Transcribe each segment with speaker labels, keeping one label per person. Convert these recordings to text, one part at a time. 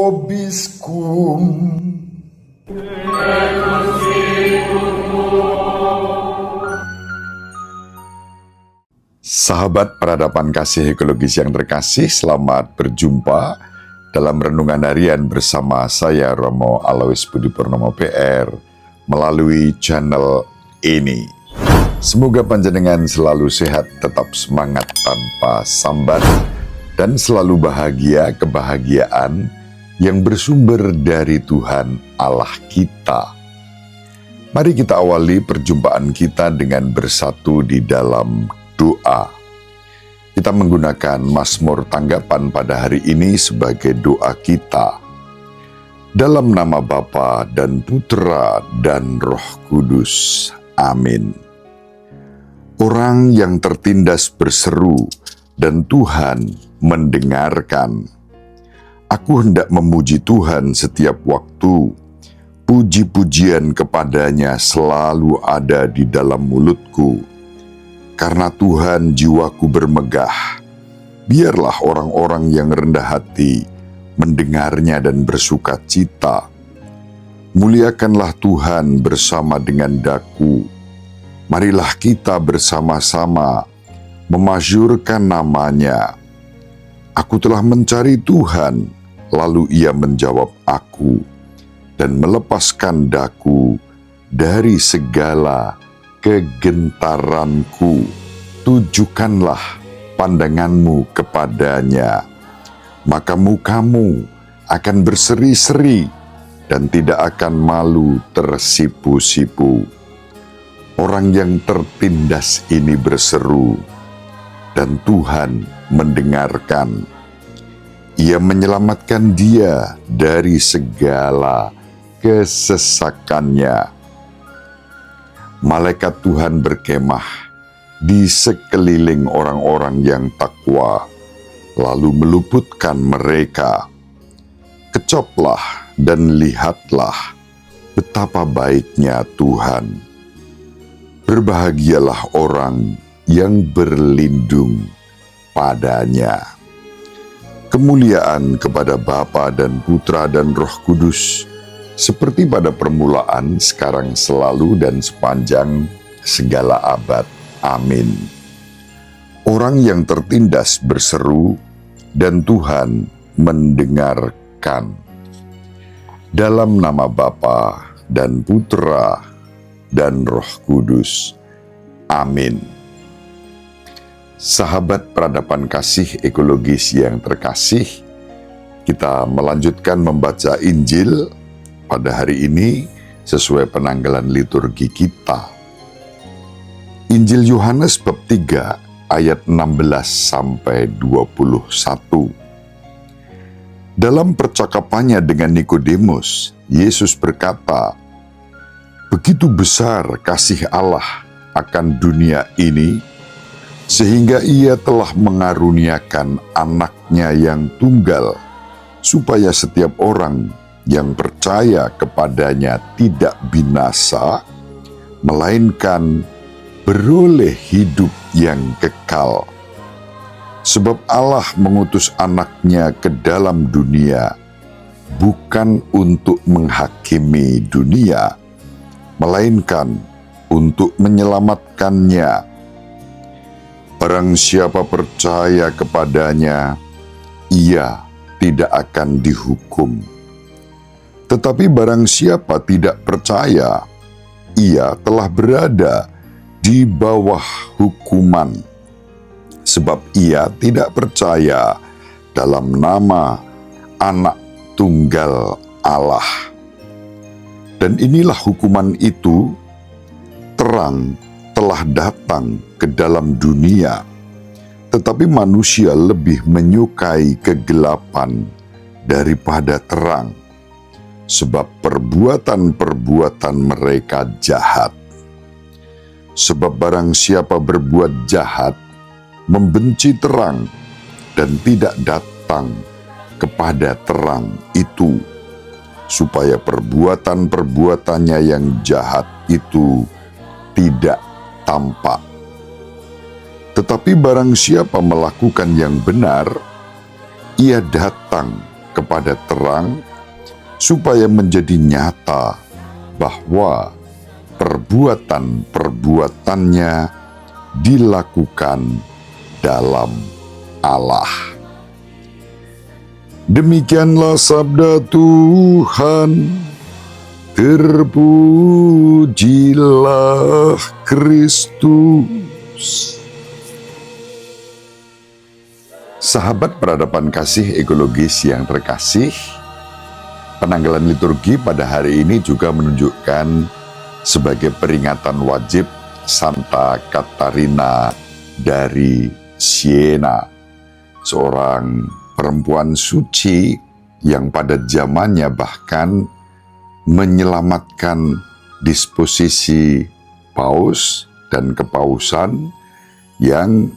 Speaker 1: vobiscum. Sahabat peradaban kasih ekologis yang terkasih, selamat berjumpa dalam renungan harian bersama saya Romo Alois Budi Purnomo PR melalui channel ini. Semoga panjenengan selalu sehat, tetap semangat tanpa sambat, dan selalu bahagia kebahagiaan yang bersumber dari Tuhan Allah kita. Mari kita awali perjumpaan kita dengan bersatu di dalam doa. Kita menggunakan Mazmur tanggapan pada hari ini sebagai doa kita. Dalam nama Bapa dan Putra dan Roh Kudus. Amin. Orang yang tertindas berseru dan Tuhan mendengarkan. Aku hendak memuji Tuhan setiap waktu. Puji-pujian kepadanya selalu ada di dalam mulutku. Karena Tuhan jiwaku bermegah, biarlah orang-orang yang rendah hati mendengarnya dan bersuka cita. Muliakanlah Tuhan bersama dengan daku. Marilah kita bersama-sama memasyurkan namanya. Aku telah mencari Tuhan, lalu Ia menjawab aku dan melepaskan daku dari segala kegentaranku. Tujukanlah pandanganmu kepadanya, maka mukamu akan berseri-seri dan tidak akan malu tersipu-sipu. Orang yang tertindas ini berseru, dan Tuhan mendengarkan. Ia menyelamatkan dia dari segala kesesakannya. Malaikat Tuhan berkemah di sekeliling orang-orang yang takwa, lalu meluputkan mereka. Kecoplah dan lihatlah betapa baiknya Tuhan. Berbahagialah orang yang berlindung padanya. Kemuliaan kepada Bapa dan Putra dan Roh Kudus, seperti pada permulaan, sekarang, selalu, dan sepanjang segala abad. Amin. Orang yang tertindas berseru, dan Tuhan mendengarkan. Dalam nama Bapa dan Putra dan Roh Kudus. Amin. Sahabat peradaban kasih ekologis yang terkasih, kita melanjutkan membaca Injil pada hari ini sesuai penanggalan liturgi kita. Injil Yohanes bab 3 ayat 16 sampai 21. Dalam percakapannya dengan Nikodemus, Yesus berkata, "Begitu besar kasih Allah akan dunia ini, sehingga Ia telah mengaruniakan anaknya yang tunggal, supaya setiap orang yang percaya kepadanya tidak binasa, melainkan beroleh hidup yang kekal. Sebab Allah mengutus anaknya ke dalam dunia, bukan untuk menghakimi dunia, melainkan untuk menyelamatkannya. Barang siapa percaya kepadanya, ia tidak akan dihukum. Tetapi barang siapa tidak percaya, ia telah berada di bawah hukuman, sebab ia tidak percaya dalam nama Anak Tunggal Allah. Dan inilah hukuman itu, terang telah datang ke dalam dunia, tetapi manusia lebih menyukai kegelapan daripada terang, sebab perbuatan-perbuatan mereka jahat. Sebab barang siapa berbuat jahat, membenci terang, dan tidak datang kepada terang itu, supaya perbuatan-perbuatannya yang jahat itu tidak tampak. Tetapi barang siapa melakukan yang benar, ia datang kepada terang, supaya menjadi nyata bahwa perbuatan-perbuatannya dilakukan dalam Allah. Demikianlah sabda Tuhan. Terpujilah Kristus. Sahabat peradaban kasih ekologis yang terkasih, penanggalan liturgi pada hari ini juga menunjukkan sebagai peringatan wajib Santa Katarina dari Siena, seorang perempuan suci yang pada zamannya bahkan menyelamatkan disposisi paus dan kepausan yang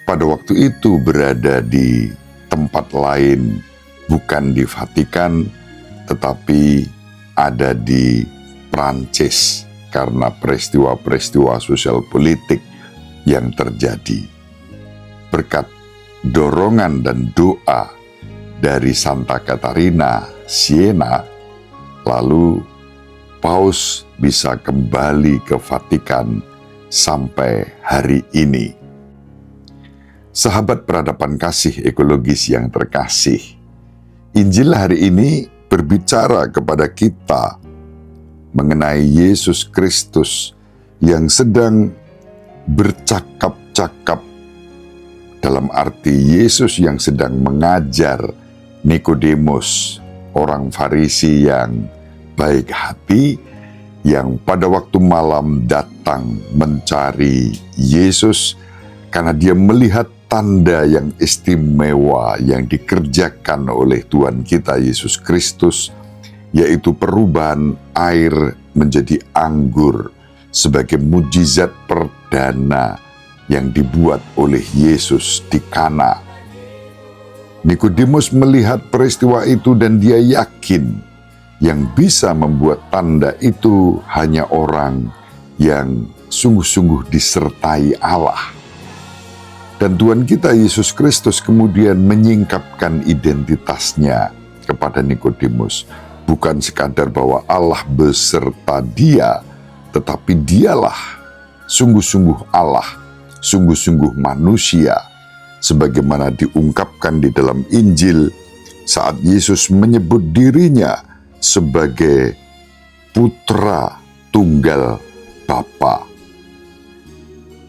Speaker 1: pada waktu itu berada di tempat lain, bukan di Vatikan, tetapi ada di Prancis karena peristiwa-peristiwa sosial politik yang terjadi. Berkat dorongan dan doa dari Santa Katarina Siena, lalu Paus bisa kembali ke Vatikan sampai hari ini. Sahabat peradaban kasih ekologis yang terkasih, Injil hari ini berbicara kepada kita mengenai Yesus Kristus yang sedang bercakap-cakap, dalam arti Yesus yang sedang mengajar Nikodemus, orang Farisi yang baik hati, yang pada waktu malam datang mencari Yesus karena dia melihat tanda yang istimewa yang dikerjakan oleh Tuhan kita Yesus Kristus, yaitu perubahan air menjadi anggur sebagai mujizat perdana yang dibuat oleh Yesus di Kana. Nikodemus melihat peristiwa itu dan dia yakin yang bisa membuat tanda itu hanya orang yang sungguh-sungguh disertai Allah. Dan Tuhan kita Yesus Kristus kemudian menyingkapkan identitasnya kepada Nikodemus. Bukan sekadar bahwa Allah beserta dia, tetapi dialah sungguh-sungguh Allah, sungguh-sungguh manusia, sebagaimana diungkapkan di dalam Injil saat Yesus menyebut dirinya sebagai putra tunggal Bapa.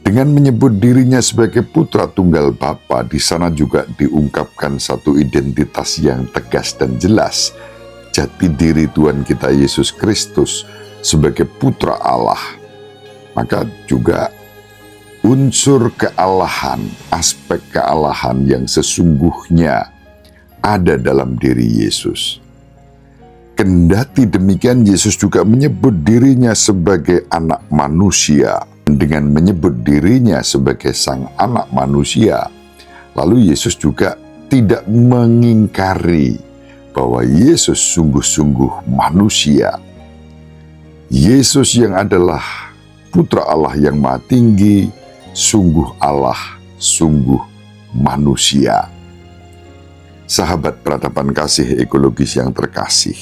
Speaker 1: Dengan menyebut dirinya sebagai putra tunggal Bapa, di sana juga diungkapkan satu identitas yang tegas dan jelas, jati diri Tuhan kita Yesus Kristus sebagai putra Allah. Maka juga unsur kealahan, aspek kealahan yang sesungguhnya ada dalam diri Yesus. Kendati demikian, Yesus juga menyebut dirinya sebagai anak manusia. Dengan menyebut dirinya sebagai sang anak manusia, lalu Yesus juga tidak mengingkari bahwa Yesus sungguh-sungguh manusia. Yesus yang adalah putra Allah yang maha tinggi, sungguh Allah, sungguh manusia. Sahabat peradaban kasih ekologis yang terkasih,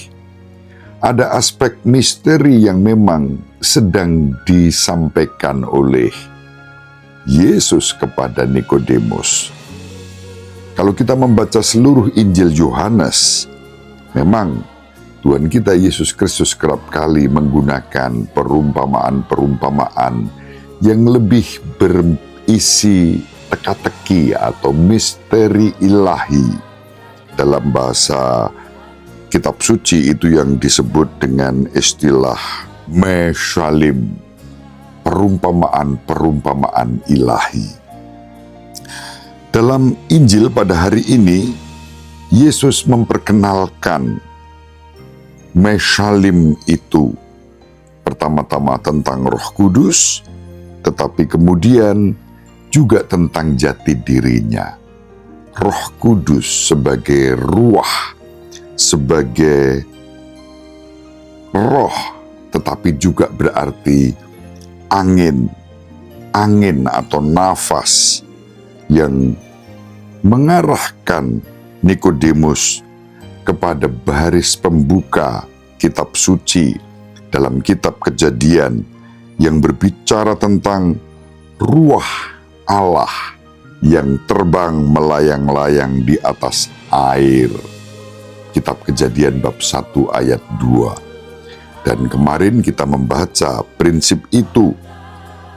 Speaker 1: ada aspek misteri yang memang sedang disampaikan oleh Yesus kepada Nikodemus. Kalau kita membaca seluruh Injil Yohanes, memang Tuhan kita Yesus Kristus kerap kali menggunakan perumpamaan-perumpamaan yang lebih berisi teka-teki atau misteri ilahi. Dalam bahasa kitab suci itu yang disebut dengan istilah Meshalim, perumpamaan-perumpamaan ilahi. Dalam Injil pada hari ini, Yesus memperkenalkan Meshalim itu pertama-tama tentang Roh Kudus, tetapi kemudian juga tentang jati dirinya. Roh Kudus sebagai ruah, sebagai roh, tetapi juga berarti angin atau nafas yang mengarahkan Nikodemus kepada baris pembuka kitab suci dalam kitab Kejadian yang berbicara tentang ruah Allah yang terbang melayang-layang di atas air. Kitab Kejadian bab 1 ayat 2. Dan kemarin kita membaca prinsip itu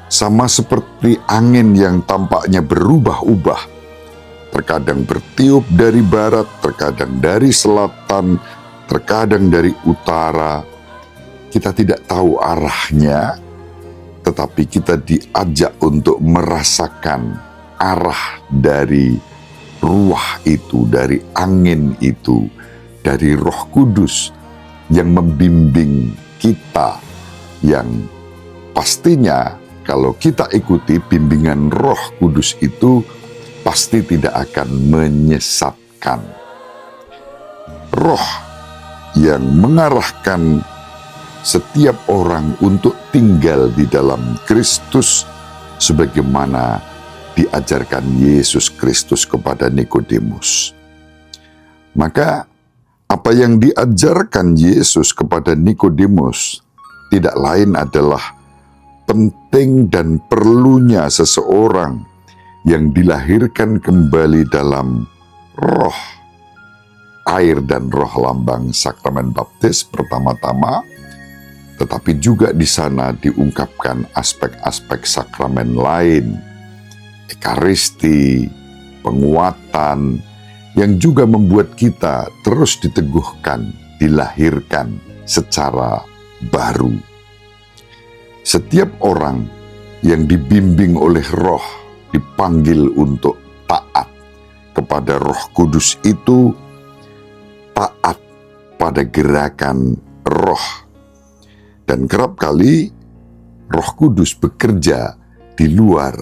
Speaker 1: sama seperti angin yang tampaknya berubah-ubah. Terkadang bertiup dari barat, terkadang dari selatan, terkadang dari utara. Kita tidak tahu arahnya, tetapi kita diajak untuk merasakan arah dari ruah itu, dari angin itu, dari Roh Kudus yang membimbing kita, yang pastinya kalau kita ikuti bimbingan Roh Kudus itu pasti tidak akan menyesatkan. Roh yang mengarahkan setiap orang untuk tinggal di dalam Kristus sebagaimana diajarkan Yesus Kristus kepada Nikodemus. Maka apa yang diajarkan Yesus kepada Nikodemus tidak lain adalah penting dan perlunya seseorang yang dilahirkan kembali dalam roh, air dan roh lambang sakramen baptis pertama-tama, tetapi juga di sana diungkapkan aspek-aspek sakramen lain, ekaristi, penguatan, yang juga membuat kita terus diteguhkan, dilahirkan secara baru. Setiap orang yang dibimbing oleh roh dipanggil untuk taat kepada Roh Kudus itu, taat pada gerakan roh. Dan kerap kali Roh Kudus bekerja di luar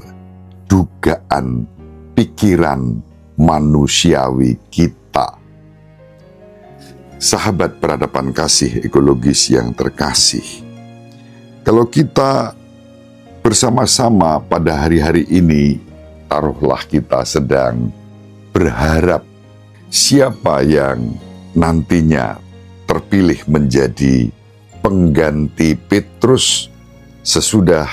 Speaker 1: dugaan pikiran manusiawi kita. Sahabat peradaban kasih ekologis yang terkasih, kalau kita bersama-sama pada hari-hari ini, taruhlah kita sedang berharap siapa yang nantinya terpilih menjadi pengganti Petrus sesudah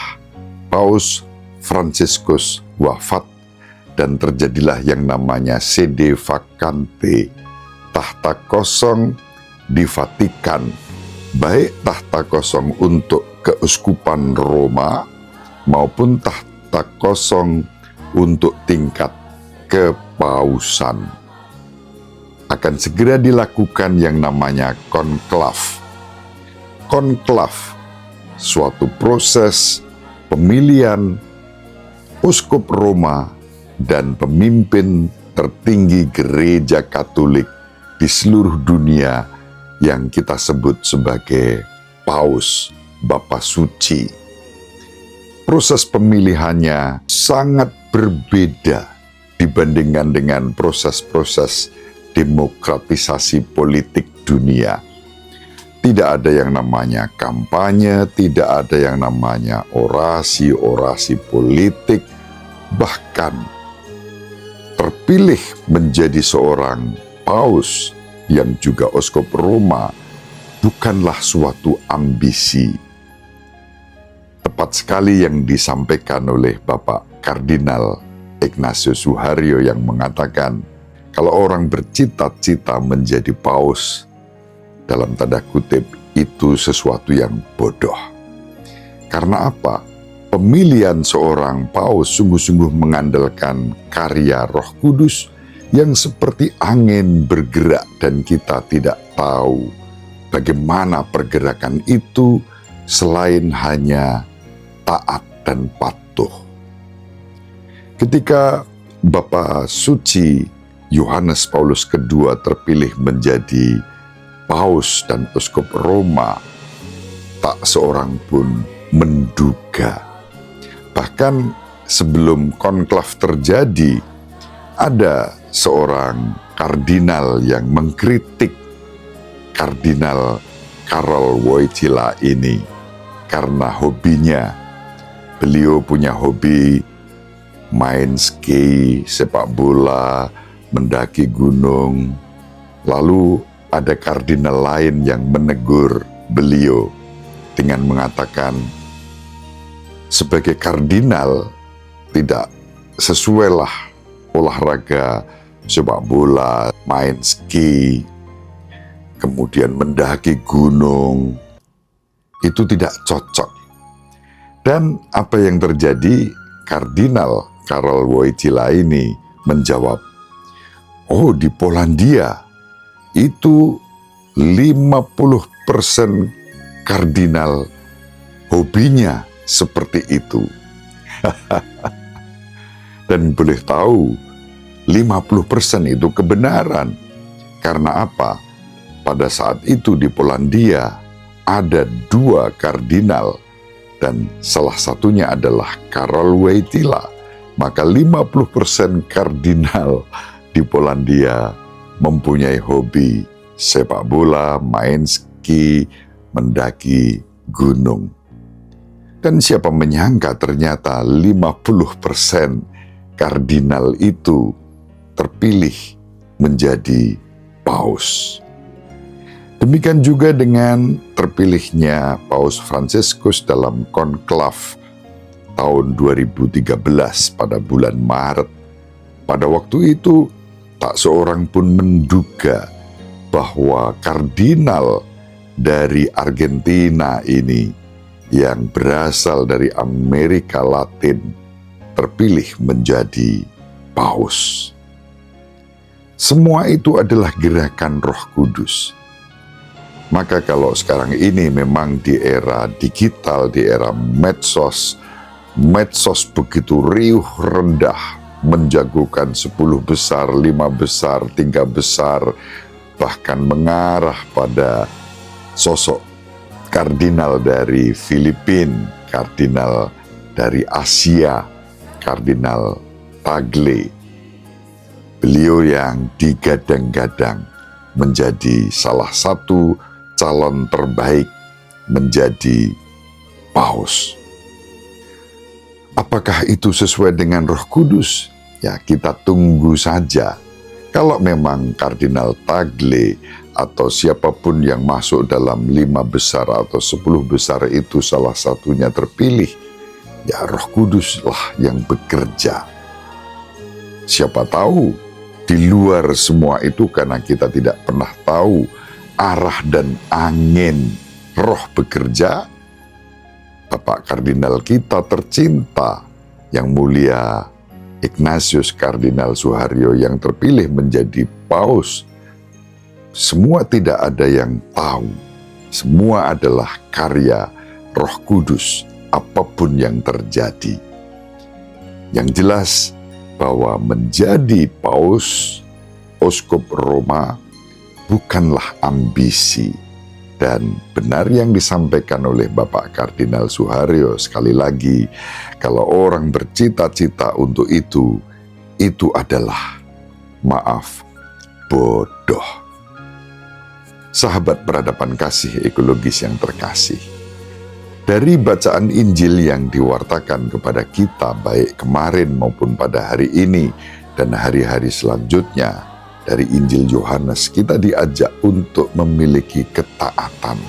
Speaker 1: Paus Fransiskus wafat dan terjadilah yang namanya sede vacante, tahta kosong di Vatikan, baik tahta kosong untuk keuskupan Roma maupun tahta kosong untuk tingkat kepausan. Akan segera dilakukan yang namanya konklav. Konklav, suatu proses pemilihan uskup Roma dan pemimpin tertinggi gereja Katolik di seluruh dunia yang kita sebut sebagai Paus Bapa Suci. Proses pemilihannya sangat berbeda dibandingkan dengan proses-proses demokratisasi politik dunia. Tidak ada yang namanya kampanye, tidak ada yang namanya orasi-orasi politik, bahkan terpilih menjadi seorang paus yang juga uskup Roma bukanlah suatu ambisi. Tepat sekali yang disampaikan oleh Bapak Kardinal Ignatius Suharyo yang mengatakan, kalau orang bercita-cita menjadi paus, dalam tanda kutip, itu sesuatu yang bodoh. Karena apa? Pemilihan seorang paus sungguh-sungguh mengandalkan karya Roh Kudus yang seperti angin bergerak dan kita tidak tahu bagaimana pergerakan itu selain hanya taat dan patuh. Ketika Bapa Suci Yohanes Paulus II terpilih menjadi paus dan uskup Roma, tak seorang pun menduga. Bahkan sebelum konklav terjadi, ada seorang kardinal yang mengkritik Kardinal Karol Wojtyla ini karena hobinya. Beliau punya hobi main ski, sepak bola, mendaki gunung. Lalu ada kardinal lain yang menegur beliau dengan mengatakan, sebagai kardinal tidak sesuailah olahraga sepak bola, main ski, kemudian mendaki gunung, itu tidak cocok. Dan apa yang terjadi, Kardinal Karol Wojtyła ini menjawab, oh di Polandia itu 50% kardinal hobinya seperti itu. Dan boleh tahu 50% itu kebenaran. Karena apa? Pada saat itu di Polandia ada 2 kardinal dan salah satunya adalah Karol Wojtyła. Maka 50% kardinal di Polandia mempunyai hobi sepak bola, main ski, mendaki gunung. Dan siapa menyangka ternyata 50% kardinal itu terpilih menjadi paus. Demikian juga dengan terpilihnya Paus Fransiskus dalam konklav tahun 2013 pada bulan Maret. Pada waktu itu tak seorang pun menduga bahwa kardinal dari Argentina ini yang berasal dari Amerika Latin terpilih menjadi paus. Semua itu adalah gerakan Roh Kudus. Maka kalau sekarang ini memang di era digital, di era medsos begitu riuh rendah, menjagokan 10 besar, 5 besar, 3 besar, bahkan mengarah pada sosok kardinal dari Filipina, kardinal dari Asia, Kardinal Tagle. Beliau yang digadang-gadang menjadi salah satu calon terbaik menjadi paus. Apakah itu sesuai dengan Roh Kudus? Ya, kita tunggu saja. Kalau memang Kardinal Tagle atau siapapun yang masuk dalam 5 besar atau 10 besar itu salah satunya terpilih, ya Roh Kuduslah yang bekerja. Siapa tahu di luar semua itu, karena kita tidak pernah tahu arah dan angin Roh bekerja, Bapak Kardinal kita tercinta yang mulia Ignatius Kardinal Suharyo yang terpilih menjadi paus, semua tidak ada yang tahu. Semua adalah karya Roh Kudus, apapun yang terjadi. Yang jelas bahwa menjadi paus, Uskup Roma, bukanlah ambisi. Dan benar yang disampaikan oleh Bapak Kardinal Suharyo, sekali lagi, kalau orang bercita-cita untuk itu adalah, maaf, bodoh. Sahabat peradaban kasih ekologis yang terkasih, dari bacaan Injil yang diwartakan kepada kita baik kemarin maupun pada hari ini dan hari-hari selanjutnya, dari Injil Yohanes, kita diajak untuk memiliki ketaatan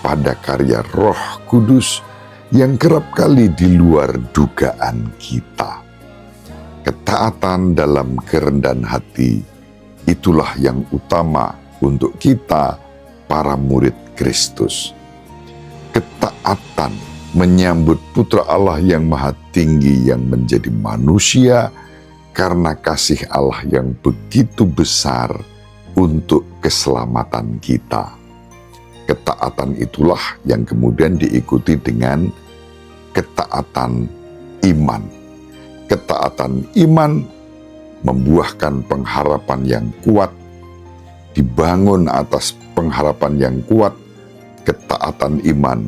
Speaker 1: pada karya Roh Kudus yang kerap kali di luar dugaan kita. Ketaatan dalam kerendahan hati, itulah yang utama untuk kita, para murid Kristus. Ketaatan menyambut Putra Allah yang Maha Tinggi yang menjadi manusia, karena kasih Allah yang begitu besar untuk keselamatan kita. Ketaatan itulah yang kemudian diikuti dengan ketaatan iman. Ketaatan iman membuahkan pengharapan yang kuat, dibangun atas pengharapan yang kuat. Ketaatan iman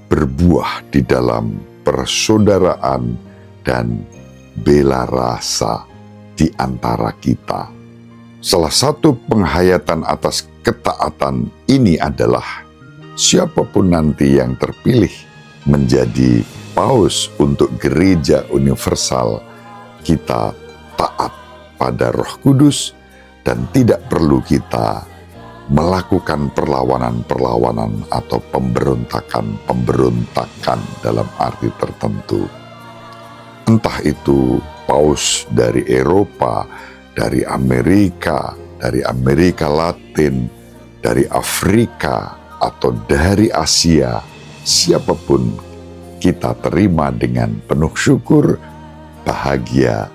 Speaker 1: berbuah di dalam persaudaraan dan bela rasa di antara kita. Salah satu penghayatan atas ketaatan ini adalah siapapun nanti yang terpilih menjadi paus untuk gereja universal, kita taat pada Roh Kudus dan tidak perlu kita melakukan perlawanan-perlawanan atau pemberontakan-pemberontakan dalam arti tertentu. Entah itu paus dari Eropa, dari Amerika Latin, dari Afrika, atau dari Asia, siapapun kita terima dengan penuh syukur, bahagia,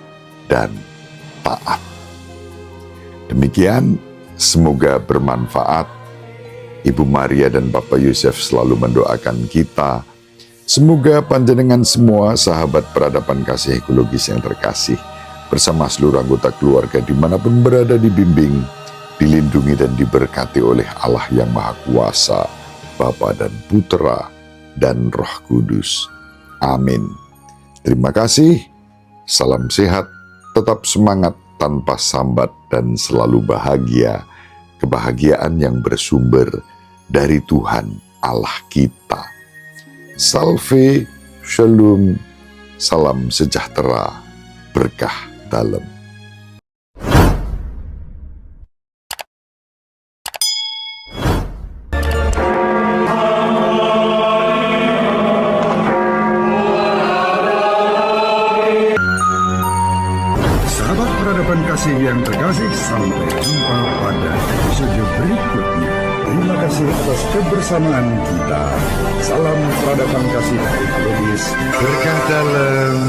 Speaker 1: dan taat. Demikian, semoga bermanfaat. Ibu Maria dan Bapak Yosef selalu mendoakan kita. Semoga panjenengan semua sahabat peradaban kasih ekologis yang terkasih, bersama seluruh anggota keluarga dimanapun berada, dibimbing, dilindungi dan diberkati oleh Allah yang Maha Kuasa, Bapa dan Putera dan Roh Kudus. Amin. Terima kasih. Salam sehat, tetap semangat tanpa sambat dan selalu bahagia. Kebahagiaan yang bersumber dari Tuhan Allah kita. Salve, shalom, salam sejahtera, berkah dalam.
Speaker 2: Sahabat peradaban kasih yang terkasih, sampai jumpa pada episode berikutnya. Terima kasih atas kebersamaan kita. Salam peradaban kasih ekologis, berkah dalam.